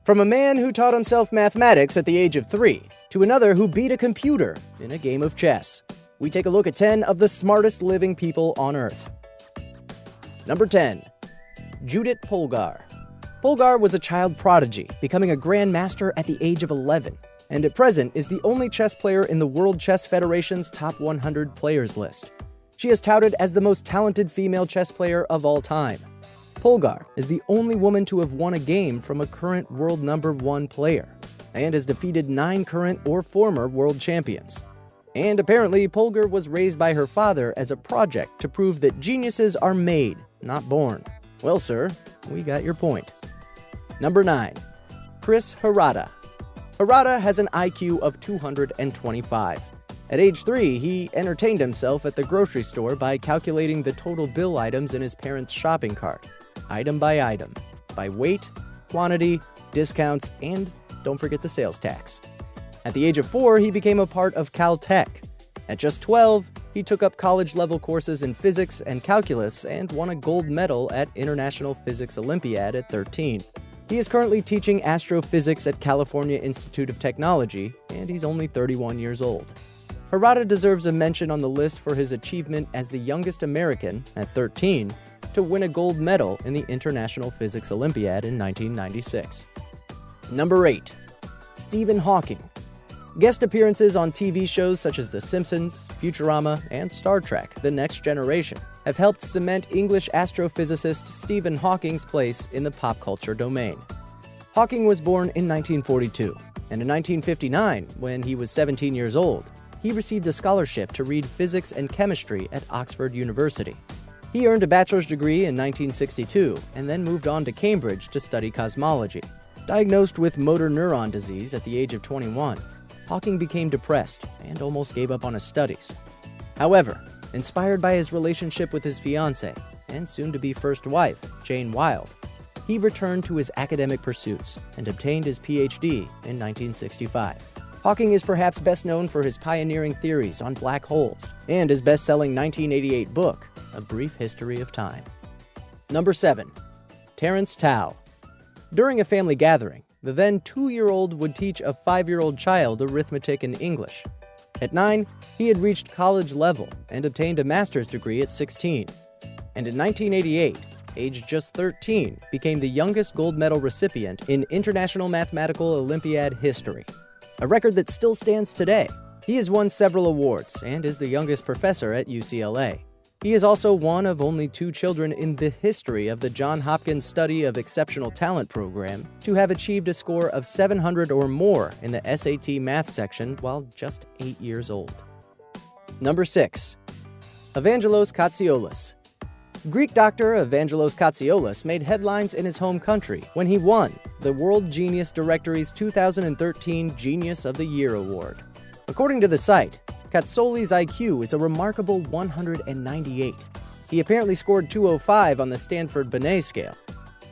From a man who taught himself mathematics at the age of 3 to another who beat a computer in a game of chess, we take a look at 10 of the smartest living people on Earth. Number 10. Judith Polgar. Polgar was a child prodigy, becoming a grandmaster at the age of 11, and at present is the only chess player in the World Chess Federation's top 100 players list. She is touted as the most talented female chess player of all time. Polgar is the only woman to have won a game from a current world #1 player, and has defeated 9 current or former world champions. And apparently, Polgar was raised by her father as a project to prove that geniuses are made, not born. Well, sir, we got your point. Number 9. Chris Harada. Harada has an IQ of 225. At age 3, he entertained himself at the grocery store by calculating the total bill items in his parents' shopping cart, item by item, by weight, quantity, discounts, and don't forget the sales tax. At the age of 4, he became a part of Caltech. At just 12, he took up college-level courses in physics and calculus and won a gold medal at International Physics Olympiad at 13. He is currently teaching astrophysics at California Institute of Technology, and he's only 31 years old. Harada deserves a mention on the list for his achievement as the youngest American, at 13, to win a gold medal in the International Physics Olympiad in 1996. Number 8. Stephen Hawking. Guest appearances on TV shows such as The Simpsons, Futurama, and Star Trek: The Next Generation have helped cement English astrophysicist Stephen Hawking's place in the pop culture domain. Hawking was born in 1942, and in 1959, when he was 17 years old, he received a scholarship to read physics and chemistry at Oxford University. He earned a bachelor's degree in 1962 and then moved on to Cambridge to study cosmology. Diagnosed with motor neuron disease at the age of 21, Hawking became depressed and almost gave up on his studies. However, inspired by his relationship with his fiancée and soon-to-be first wife, Jane Wilde, he returned to his academic pursuits and obtained his PhD in 1965. Hawking is perhaps best known for his pioneering theories on black holes and his best-selling 1988 book, A Brief History of Time. Number 7. Terence Tao. During a family gathering, the then 2-year-old would teach a 5-year-old child arithmetic and English. At 9, he had reached college level and obtained a master's degree at 16. And in 1988, aged just 13, became the youngest gold medal recipient in International Mathematical Olympiad history, a record that still stands today. He has won several awards and is the youngest professor at UCLA. He is also one of only 2 children in the history of the Johns Hopkins Study of Exceptional Talent program to have achieved a score of 700 or more in the SAT math section while just 8 years old. Number 6. Evangelos Katsioulis. Greek doctor Evangelos Katsioulis made headlines in his home country when he won the World Genius Directory's 2013 Genius of the Year Award. According to the site, Katsioulis' IQ is a remarkable 198. He apparently scored 205 on the Stanford-Binet scale,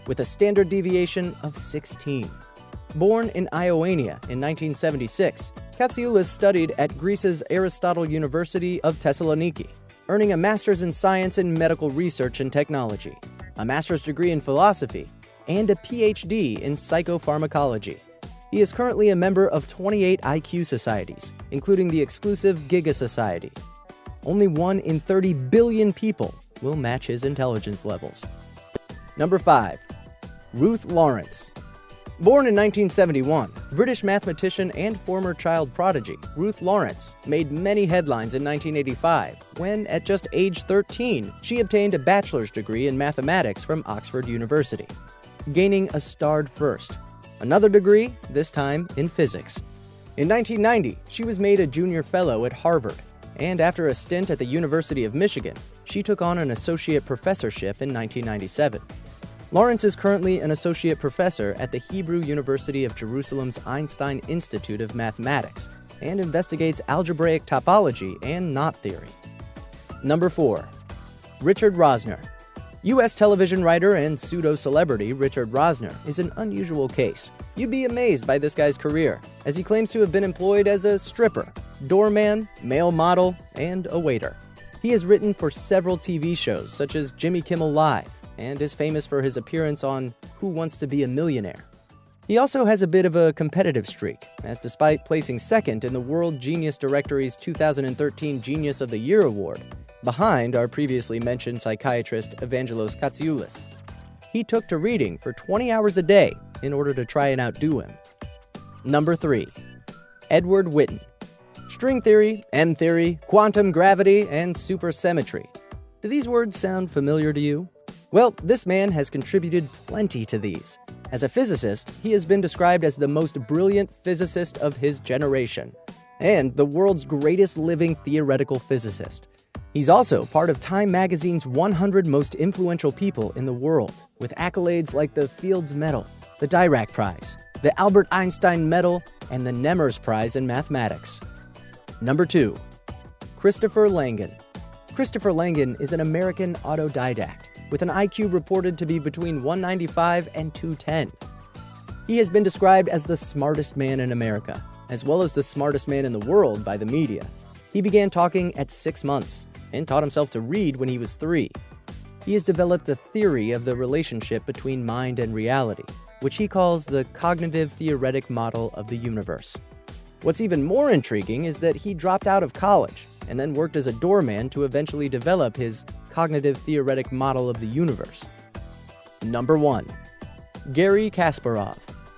with a standard deviation of 16. Born in Ioannina in 1976, Katsioulis studied at Greece's Aristotle University of Thessaloniki, earning a master's in science and medical research and technology, a master's degree in philosophy, and a PhD in psychopharmacology. He is currently a member of 28 IQ societies, including the exclusive Giga Society. Only 1 in 30 billion people will match his intelligence levels. Number 5. Ruth Lawrence. Born in 1971, British mathematician and former child prodigy Ruth Lawrence made many headlines in 1985 when, at just age 13, she obtained a bachelor's degree in mathematics from Oxford University, gaining a starred first. Another degree, this time in physics. In 1990, she was made a junior fellow at Harvard, and after a stint at the University of Michigan, she took on an associate professorship in 1997. Lawrence is currently an associate professor at the Hebrew University of Jerusalem's Einstein Institute of Mathematics and investigates algebraic topology and knot theory. Number 4. Richard Rosner. U.S. television writer and pseudo-celebrity Richard Rosner is an unusual case. You'd be amazed by this guy's career, as he claims to have been employed as a stripper, doorman, male model, and a waiter. He has written for several TV shows such as Jimmy Kimmel Live, and is famous for his appearance on Who Wants to Be a Millionaire. He also has a bit of a competitive streak, as despite placing second in the World Genius Directory's 2013 Genius of the Year award, behind our previously mentioned psychiatrist Evangelos Katsioulis, he took to reading for 20 hours a day in order to try and outdo him. Number 3. Edward Witten. String theory, M-theory, quantum gravity, and supersymmetry. Do these words sound familiar to you? Well, this man has contributed plenty to these. As a physicist, he has been described as the most brilliant physicist of his generation, and the world's greatest living theoretical physicist. He's also part of Time magazine's 100 most influential people in the world, with accolades like the Fields Medal, the Dirac Prize, the Albert Einstein Medal, and the Nemers Prize in Mathematics. Number 2. Christopher Langan. Christopher Langan is an American autodidact with an IQ reported to be between 195 and 210. He has been described as the smartest man in America, as well as the smartest man in the world by the media. He began talking at 6 months and taught himself to read when he was 3. He has developed a theory of the relationship between mind and reality, which he calls the cognitive theoretic model of the universe. What's even more intriguing is that he dropped out of college and then worked as a doorman to eventually develop his cognitive theoretic model of the universe. Number 1. Garry Kasparov.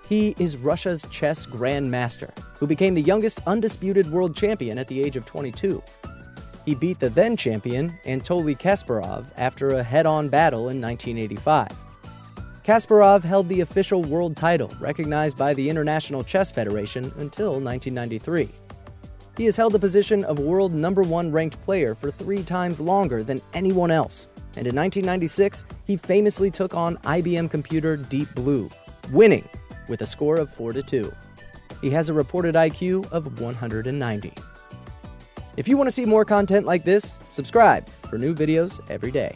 He is Russia's chess grandmaster, who became the youngest undisputed world champion at the age of 22. He beat the then champion, Anatoly Kasparov, after a head-on battle in 1985. Kasparov held the official world title, recognized by the International Chess Federation, until 1993. He has held the position of world #1 ranked player for 3 times longer than anyone else, and in 1996, he famously took on IBM computer Deep Blue, winning with a score of 4-2. He has a reported IQ of 190. If you want to see more content like this, subscribe for new videos every day.